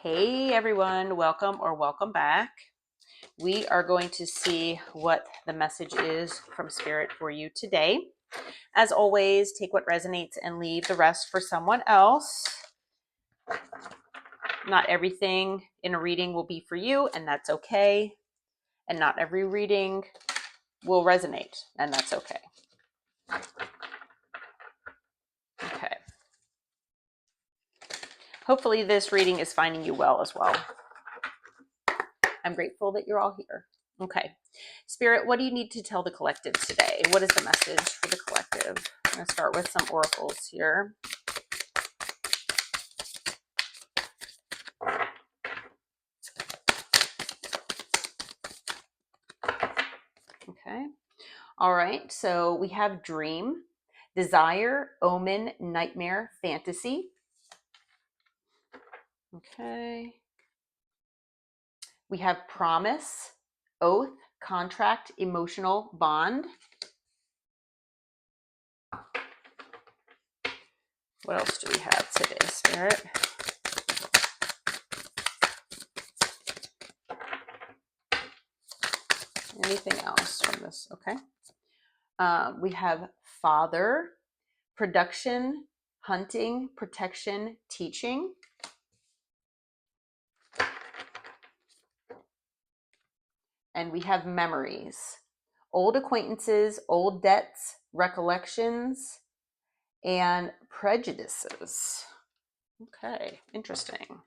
Hey everyone, welcome or welcome back. We are going to see what the message is from Spirit for you today. As always, take what resonates and leave the rest for someone else. Not everything in a reading will be for you, and that's okay. And not every reading will resonate, and that's okay. Okay. Hopefully this reading is finding you well as well. I'm grateful that you're all here. Okay. Spirit, what do you need to tell the collective today? What is the message for the collective? I'm going to start with some oracles here. Okay. All right. So we have dream, desire, omen, nightmare, fantasy. Okay. We have promise, oath, contract, emotional, bond. What else do we have today, Spirit? Anything else from this? Okay. We have father, production, hunting, protection, teaching. And we have memories, old acquaintances, old debts, recollections, and prejudices. Okay, interesting.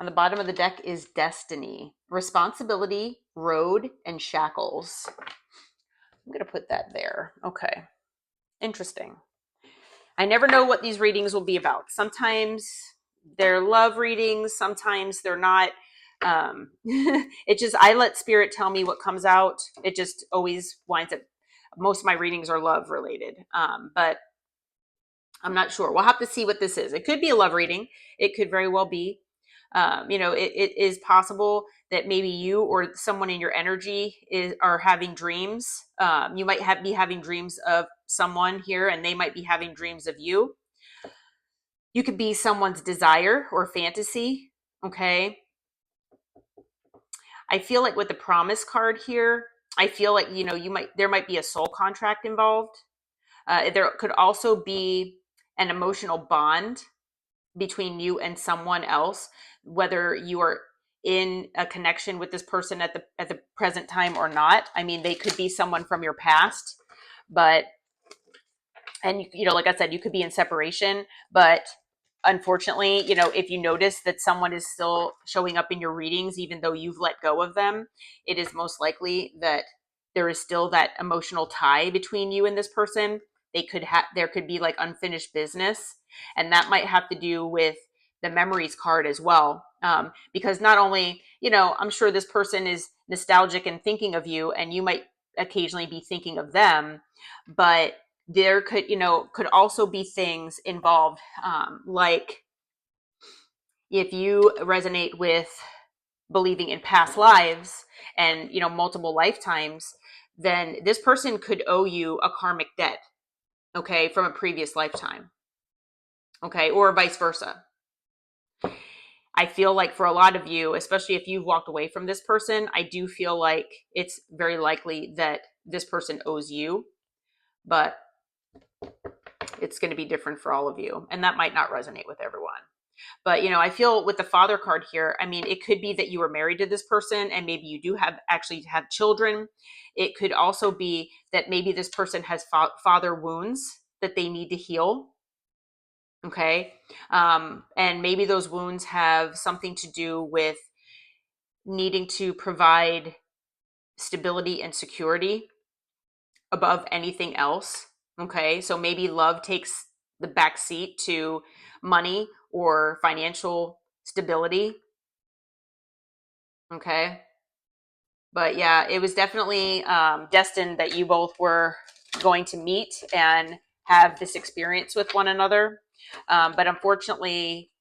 On the bottom of the deck is destiny, responsibility, road, and shackles. I'm going to put that there. Okay, interesting. I never know what these readings will be about. Sometimes they're love readings, sometimes they're not. It just, I let spirit tell me what comes out. It just always winds up, most of my readings are love related. But I'm not sure. We'll have to see what this is. It could be a love reading. It could very well be. It is possible that maybe you or someone in your energy are having dreams. You might be having dreams of someone here, and they might be having dreams of you. You could be someone's desire or fantasy. Okay. I feel like with the promise card here, I feel like, there might be a soul contract involved. There could also be an emotional bond between you and someone else, whether you are in a connection with this person at the present time or not. I mean, they could be someone from your past, but, and like I said, you could be in separation, but unfortunately, if you notice that someone is still showing up in your readings, even though you've let go of them, it is most likely that there is still that emotional tie between you and this person. There could be like unfinished business, and that might have to do with the memories card as well. Because not only, I'm sure this person is nostalgic and thinking of you, and you might occasionally be thinking of them, but there could also be things involved, like if you resonate with believing in past lives and multiple lifetimes, then this person could owe you a karmic debt, okay, from a previous lifetime, okay, or vice versa. I feel like for a lot of you, especially if you've walked away from this person, I do feel like it's very likely that this person owes you, but it's going to be different for all of you, and that might not resonate with everyone. But I feel with the father card here, I mean, it could be that you were married to this person and maybe you do actually have children. It could also be that maybe this person has father wounds that they need to heal. Okay. And maybe those wounds have something to do with needing to provide stability and security above anything else. Okay. So maybe love takes the back seat to money or financial stability. Okay. But yeah, it was definitely destined that you both were going to meet and have this experience with one another. But unfortunately,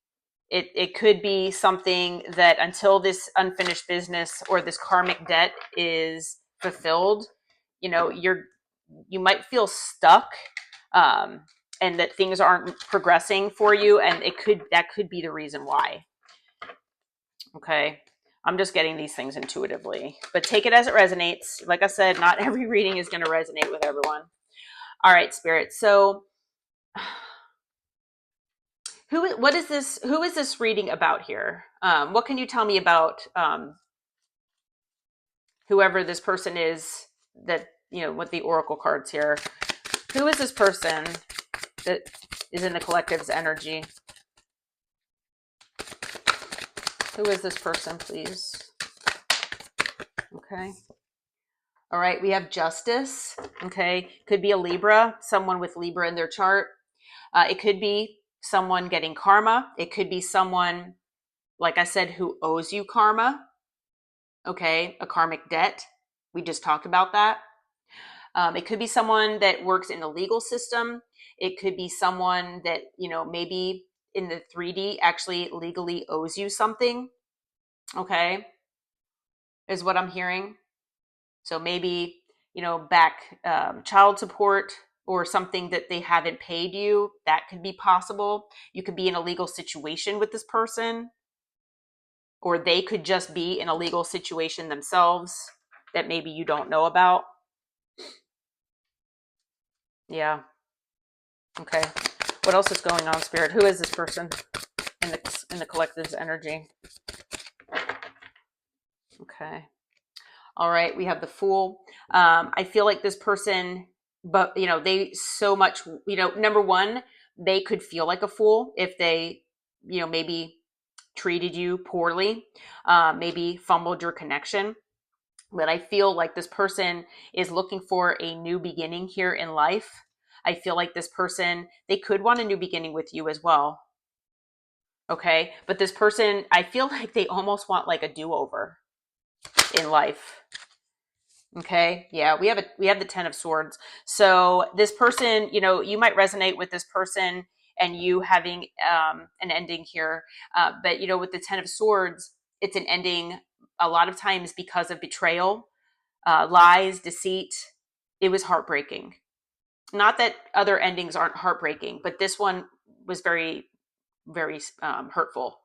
it could be something that until this unfinished business or this karmic debt is fulfilled, you might feel stuck, and that things aren't progressing for you, and that could be the reason why. Okay. I'm just getting these things intuitively, but take it as it resonates. Like I said, not every reading is going to resonate with everyone. All right, Spirit. So what is this? Who is this reading about here? What can you tell me about whoever this person is that, with the oracle cards here? Who is this person that is in the collective's energy? Who is this person, please? Okay. All right, we have justice. Okay. Could be a Libra, someone with Libra in their chart. It could be someone getting karma. It could be someone, like I said, who owes you karma. Okay. A karmic debt. We just talked about that. It could be someone that works in the legal system. It could be someone that, maybe in the 3D actually legally owes you something. Okay. Is what I'm hearing. So maybe, back child support or something that they haven't paid you. That could be possible. You could be in a legal situation with this person, or they could just be in a legal situation themselves that maybe you don't know about. Yeah. Okay. What else is going on, Spirit? Who is this person in the collective's energy? Okay. All right. We have the Fool. I feel like this person, but they so much. Number one, they could feel like a fool if they, maybe treated you poorly, maybe fumbled your connection. But I feel like this person is looking for a new beginning here in life. I feel like this person, they could want a new beginning with you as well. Okay. But this person, I feel like they almost want like a do-over in life. Okay. Yeah, we have the 10 of swords. So this person, you might resonate with this person and you having an ending here. But with the 10 of swords, it's an ending a lot of times because of betrayal, lies, deceit. It was heartbreaking. Not that other endings aren't heartbreaking, but this one was very, very hurtful.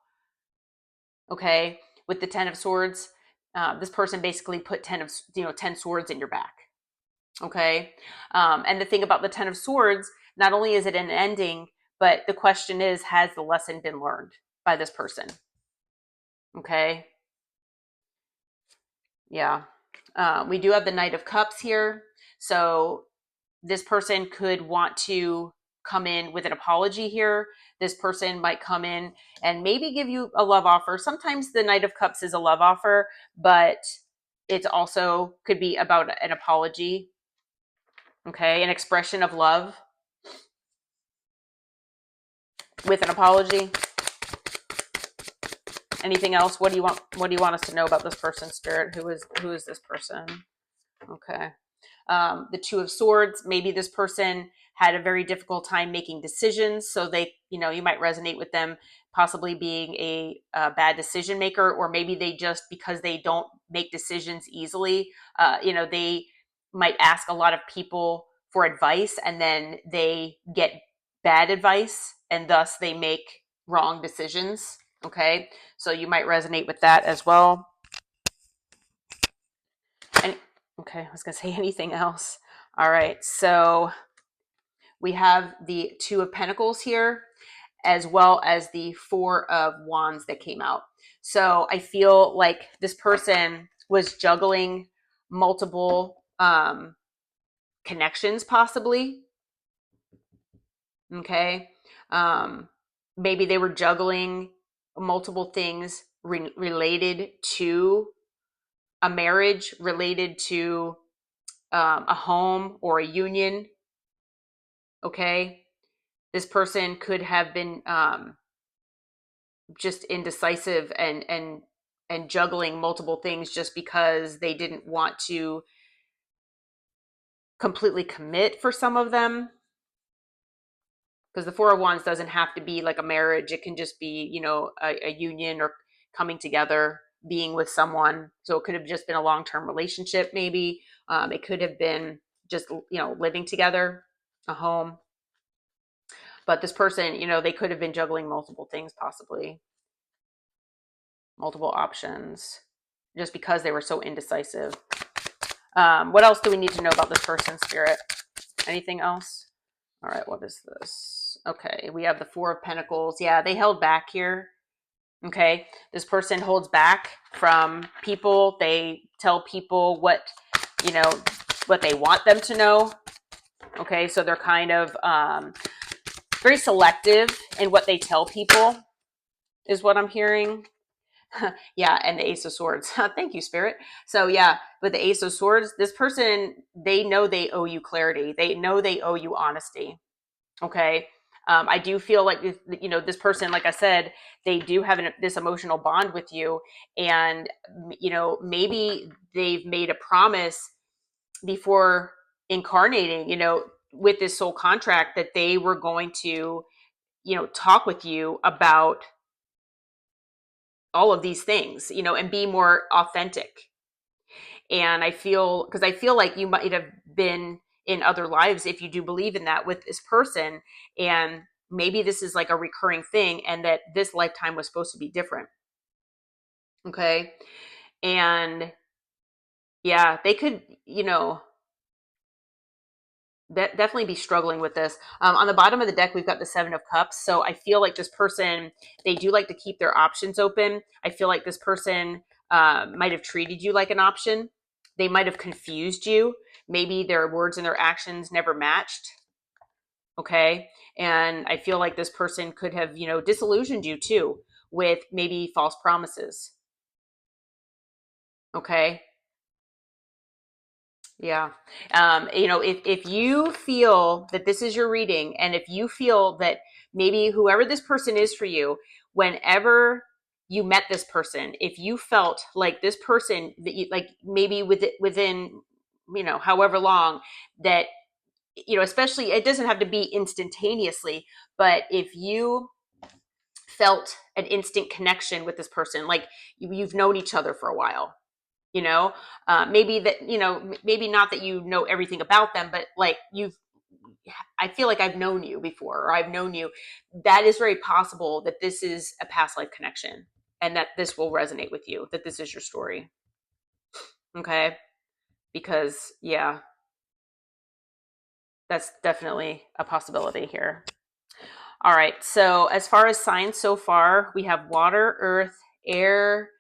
Okay. With the 10 of swords, this person basically put 10 swords in your back. Okay. And the thing about the 10 of swords, not only is it an ending, but the question is, has the lesson been learned by this person? Okay. Yeah. We do have the Knight of Cups here. So this person could want to come in with an apology here. This person might come in and maybe give you a love offer. Sometimes the Knight of Cups is a love offer, but it also could be about an apology. Okay. An expression of love with an apology. Anything else? What do you want us to know about this person, Spirit? Who is this person? Okay. The Two of Swords, maybe this person had a very difficult time making decisions. So they, you might resonate with them possibly being a bad decision maker, or maybe they just, because they don't make decisions easily, they might ask a lot of people for advice and then they get bad advice and thus they make wrong decisions. Okay. So you might resonate with that as well. And okay, I was going to say anything else. All right. So we have the Two of Pentacles here, as well as the Four of Wands that came out. So I feel like this person was juggling multiple connections, possibly. Okay. Um, Maybe they were juggling multiple things related to a marriage, related to a home or a union. Okay. This person could have been just indecisive and juggling multiple things just because they didn't want to completely commit for some of them. Because the Four of Wands doesn't have to be like a marriage. It can just be, a union or coming together, being with someone. So it could have just been a long-term relationship, maybe. It could have been just, living together, a home. But this person, they could have been juggling multiple things possibly. multiple options just because they were so indecisive. What else do we need to know about this person, Spirit? Anything else? All right, what is this? Okay, we have the Four of Pentacles. Yeah, they held back here. Okay, this person holds back from people. They tell people what, you know, what they want them to know. Okay, so they're kind of very selective in what they tell people, is what I'm hearing. Yeah, and the Ace of Swords. Thank you, Spirit. So yeah, with the Ace of Swords, this person, they know they owe you clarity. They know they owe you honesty. Okay. I do feel like, you know, this person, like I said, they do have this emotional bond with you. And, you know, maybe they've made a promise before incarnating, you know, with this soul contract that they were going to, you know, talk with you about all of these things, you know, and be more authentic. And because I feel like you might have been in other lives, if you do believe in that, with this person. And maybe this is like a recurring thing and that this lifetime was supposed to be different. Okay. And yeah, they could, you know, definitely be struggling with this. On the bottom of the deck, we've got the Seven of Cups. So I feel like this person, they do like to keep their options open. I feel like this person might have treated you like an option. They might have confused you. Maybe their words and their actions never matched. Okay. And I feel like this person could have, you know, disillusioned you too with maybe false promises. Okay. Yeah. You know, if you feel that this is your reading, and if you feel that maybe whoever this person is for you, whenever you met this person, if you felt like this person that you like, maybe within, you know, however long that, you know, especially, it doesn't have to be instantaneously, but if you felt an instant connection with this person, like you've known each other for a while, you know, maybe that, you know, maybe not that you know everything about them, but like I feel like I've known you before, or I've known you. That is very possible that this is a past life connection and that this will resonate with you, that this is your story. Okay. Because yeah, that's definitely a possibility here. All right. So as far as signs so far, we have water, earth, air,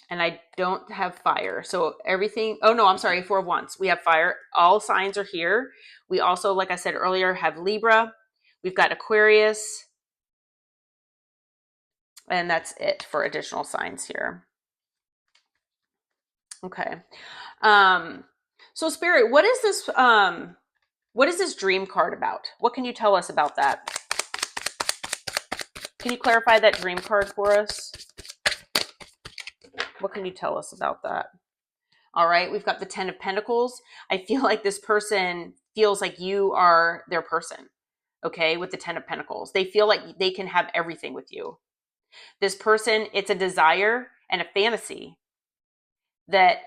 and I don't have fire. So everything, oh no, I'm sorry, Four of Wands. We have fire. All signs are here. We also, like I said earlier, have Libra. We've got Aquarius. And that's it for additional signs here. Okay. Um, so Spirit, what is this dream card about? What can you tell us about that? Can you clarify that dream card for us? What can you tell us about that? All right, we've got the Ten of Pentacles. I feel like this person feels like you are their person, okay, with the Ten of Pentacles. They feel like they can have everything with you. This person, it's a desire and a fantasy that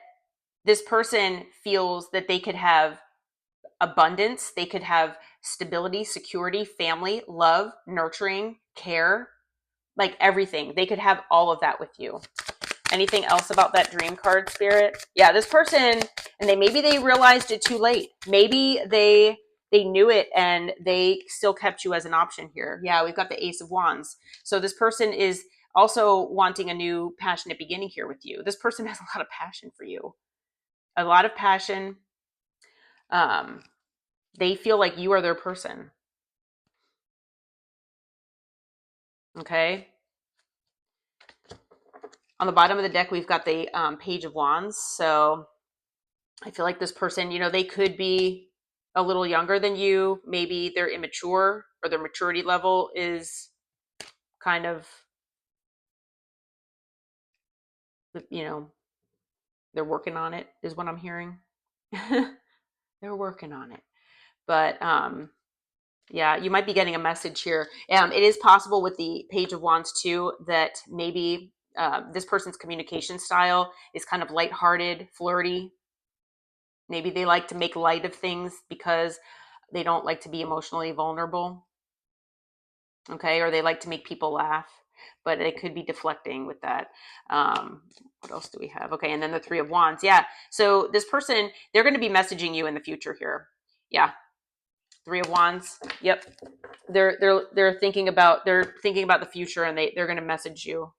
this person feels that they could have abundance, they could have stability, security, family, love, nurturing, care, like everything. They could have all of that with you. Anything else about that dream card, Spirit? Yeah, this person, and maybe they realized it too late. Maybe they knew it and they still kept you as an option here. Yeah, we've got the Ace of Wands. So this person is also wanting a new passionate beginning here with you. This person has a lot of passion for you. A lot of passion. They feel like you are their person. Okay. On the bottom of the deck, we've got the Page of Wands. So I feel like this person, you know, they could be a little younger than you. Maybe they're immature or their maturity level is kind of, you know, they're working on it, is what I'm hearing. They're working on it. But yeah, you might be getting a message here. It is possible with the Page of Wands too that maybe this person's communication style is kind of lighthearted, flirty. Maybe they like to make light of things because they don't like to be emotionally vulnerable. Okay, or they like to make people laugh. but it could be deflecting with that. What else do we have? Okay, and then the Three of Wands. Yeah. So this person, they're going to be messaging you in the future here. Yeah. Three of Wands. Yep. They're thinking about the future, and they're going to message you.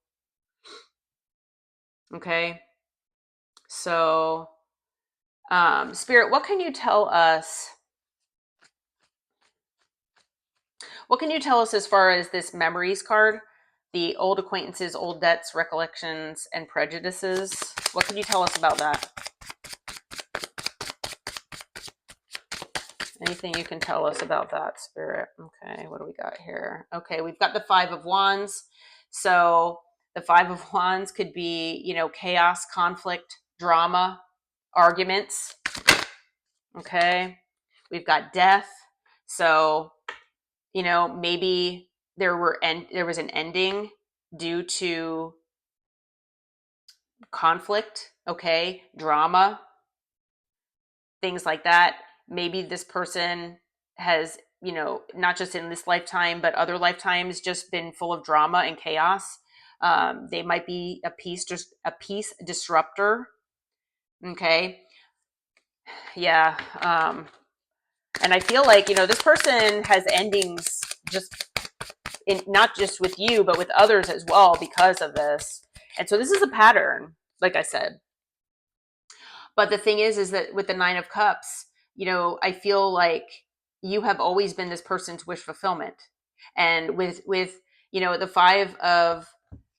Okay. So, Spirit, what can you tell us? What can you tell us as far as this memories card? The old acquaintances, old debts, recollections, and prejudices. What can you tell us about that? Anything you can tell us about that, Spirit? Okay, what do we got here? Okay, we've got the Five of Wands. So the Five of Wands could be, chaos, conflict, drama, arguments. Okay, we've got death. So, maybe there was an ending due to conflict. Okay, drama, things like that. Maybe this person has, not just in this lifetime, but other lifetimes, just been full of drama and chaos. They might be a peace disruptor. Okay. Yeah. And I feel like, this person has endings just not just with you, but with others as well because of this. And so this is a pattern, like I said. But the thing is that with the Nine of Cups, I feel like you have always been this person's wish fulfillment. And with the Five of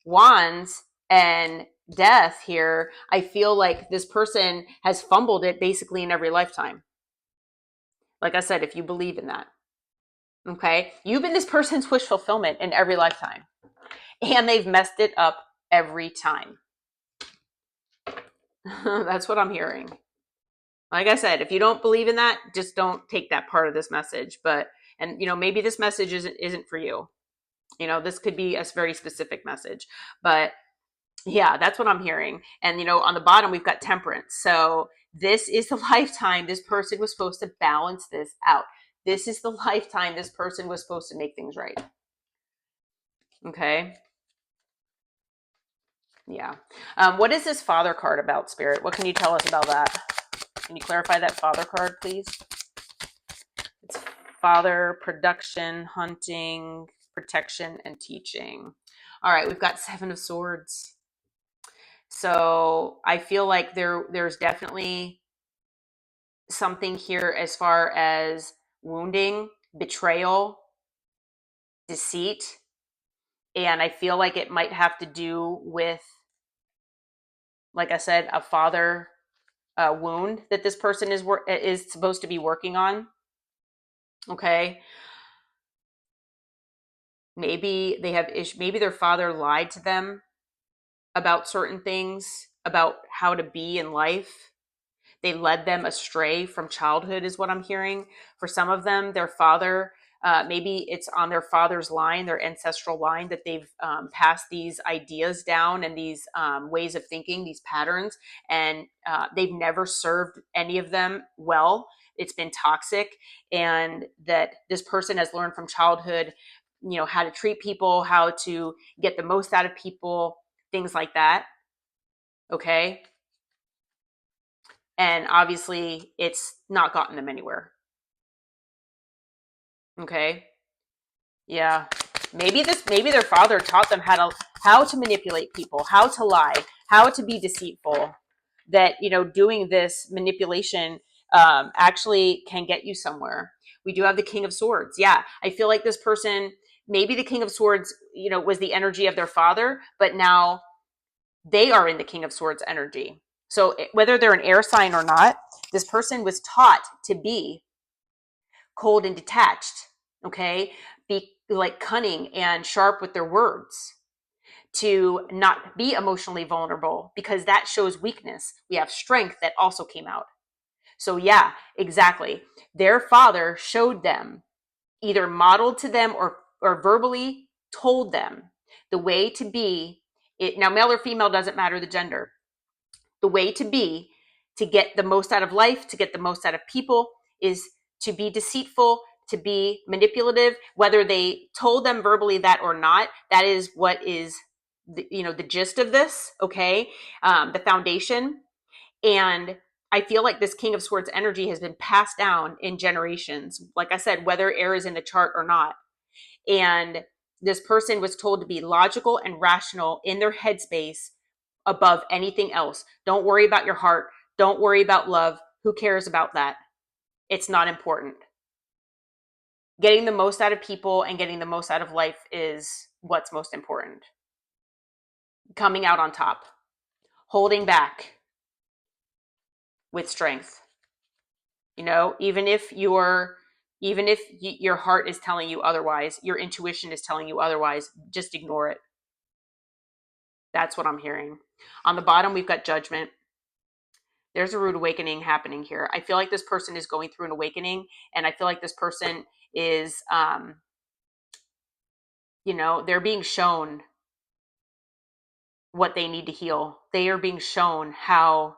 Wands and death here, I feel like this person has fumbled it basically in every lifetime. Like I said, if you believe in that. Okay? You've been this person's wish fulfillment in every lifetime. And they've messed it up every time. That's what I'm hearing. Like I said, if you don't believe in that, just don't take that part of this message. And maybe this message isn't for you. This could be a very specific message. But yeah, that's what I'm hearing. And on the bottom we've got Temperance. So this is the lifetime this person was supposed to balance this out. This is the lifetime this person was supposed to make things right. Okay. Yeah. What is this Father card about, Spirit? What can you tell us about that? Can you clarify that Father card, please? It's Father, production, hunting, protection, and teaching. All right, we've got Seven of Swords. So I feel like there's definitely something here as far as wounding, betrayal, deceit. And I feel like it might have to do with, like I said, a father wound that this person is supposed to be working on. Okay. Maybe they have maybe their father lied to them about certain things, about how to be in life. They led them astray from childhood, is what I'm hearing. For some of them, their father, maybe it's on their father's line, their ancestral line, that they've passed these ideas down and these ways of thinking, these patterns, and they've never served any of them well. It's been toxic, and that this person has learned from childhood, how to treat people, how to get the most out of people, things like that. Okay. And obviously it's not gotten them anywhere. Okay. Yeah. Maybe their father taught them how to manipulate people, how to lie, how to be deceitful, that, doing this manipulation actually can get you somewhere. We do have the King of Swords. Yeah. I feel like this person, maybe the King of Swords, was the energy of their father, but now they are in the King of Swords energy. So whether they're an air sign or not, this person was taught to be cold and detached, okay? Be like cunning and sharp with their words, to not be emotionally vulnerable, because that shows weakness. We have strength that also came out. So yeah, exactly. Their father showed them, either modeled to them or verbally told them the way to be. It now, male or female, doesn't matter the gender. The way to be, to get the most out of life, to get the most out of people, is to be deceitful, to be manipulative, whether they told them verbally that or not. That is what is the gist of this, okay? The foundation. And I feel like this King of Swords energy has been passed down in generations. Like I said, whether air is in the chart or not. And this person was told to be logical and rational in their headspace above anything else. Don't worry about your heart. Don't worry about love. Who cares about that? It's not important. Getting the most out of people and getting the most out of life is what's most important. Coming out on top, holding back with strength. Even if your heart is telling you otherwise, your intuition is telling you otherwise, just ignore it. That's what I'm hearing. On the bottom, we've got Judgment. There's a rude awakening happening here. I feel like this person is going through an awakening, and I feel like this person is, they're being shown what they need to heal. They are being shown how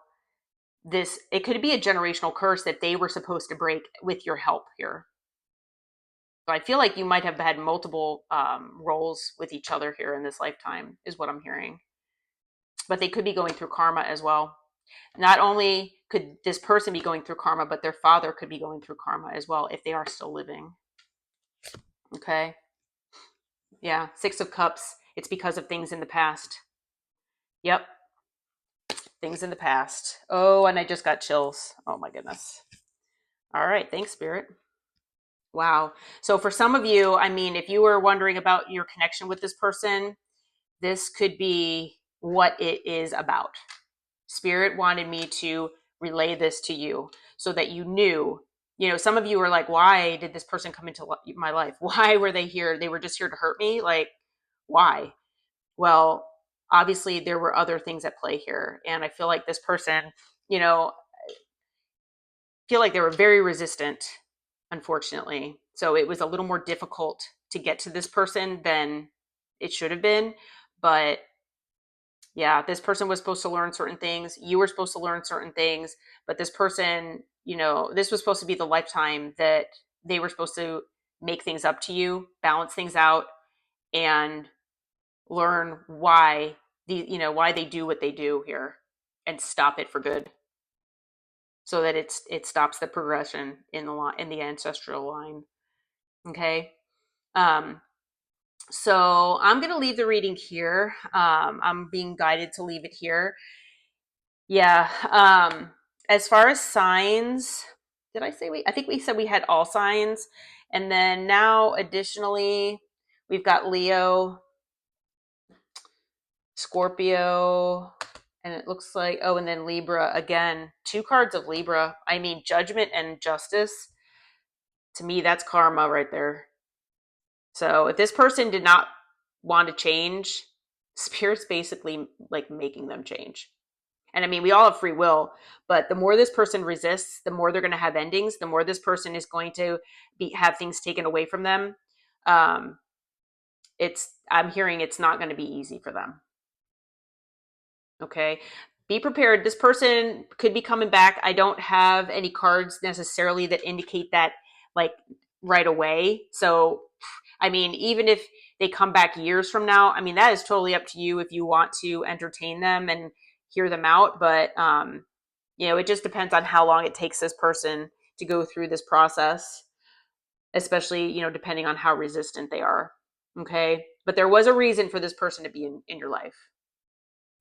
it could be a generational curse that they were supposed to break with your help here. So I feel like you might have had multiple roles with each other here in this lifetime, is what I'm hearing. But they could be going through karma as well. Not only could this person be going through karma, but their father could be going through karma as well if they are still living. Okay. Yeah. 6 of Cups. It's because of things in the past. Yep. Things in the past. Oh, and I just got chills. Oh my goodness. All right. Thanks, Spirit. Wow. So for some of you, if you were wondering about your connection with this person, this could be what it is about. Spirit wanted me to relay this to you so that you knew. Some of you are like, why did this person come into my life? Why were they here? They were just here to hurt me? Like, why? Well, obviously there were other things at play here. And I feel like this person, feel like they were very resistant, unfortunately. So it was a little more difficult to get to this person than it should have been. But yeah, this person was supposed to learn certain things. You were supposed to learn certain things. But this person, this was supposed to be the lifetime that they were supposed to make things up to you, balance things out, and learn why they do what they do here and stop it for good, so that it stops the progression in the ancestral line. Okay. So I'm going to leave the reading here. I'm being guided to leave it here. Yeah. As far as signs, did I say I think we said we had all signs. And then now additionally, we've got Leo, Scorpio, and it looks like, and then Libra again. 2 cards of Libra. Judgment and Justice. To me, that's karma right there. So if this person did not want to change, Spirit's basically like making them change. And we all have free will, but the more this person resists, the more they're going to have endings. The more this person is going to have things taken away from them. I'm hearing it's not going to be easy for them. Okay. Be prepared. This person could be coming back. I don't have any cards necessarily that indicate that like right away. So, even if they come back years from now, that is totally up to you if you want to entertain them and hear them out. But, it just depends on how long it takes this person to go through this process, especially, depending on how resistant they are. Okay. But there was a reason for this person to be in your life.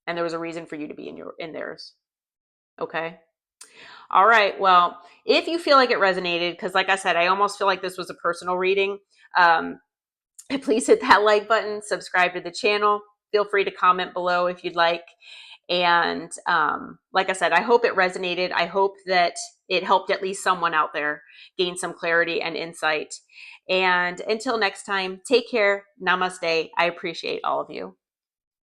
And there was a reason for you to be in theirs. Okay. All right. Well, if you feel like it resonated, because like I said, I almost feel like this was a personal reading, please hit that like button, subscribe to the channel. Feel free to comment below if you'd like. And like I said, I hope it resonated. I hope that it helped at least someone out there gain some clarity and insight. And until next time, take care. Namaste. I appreciate all of you.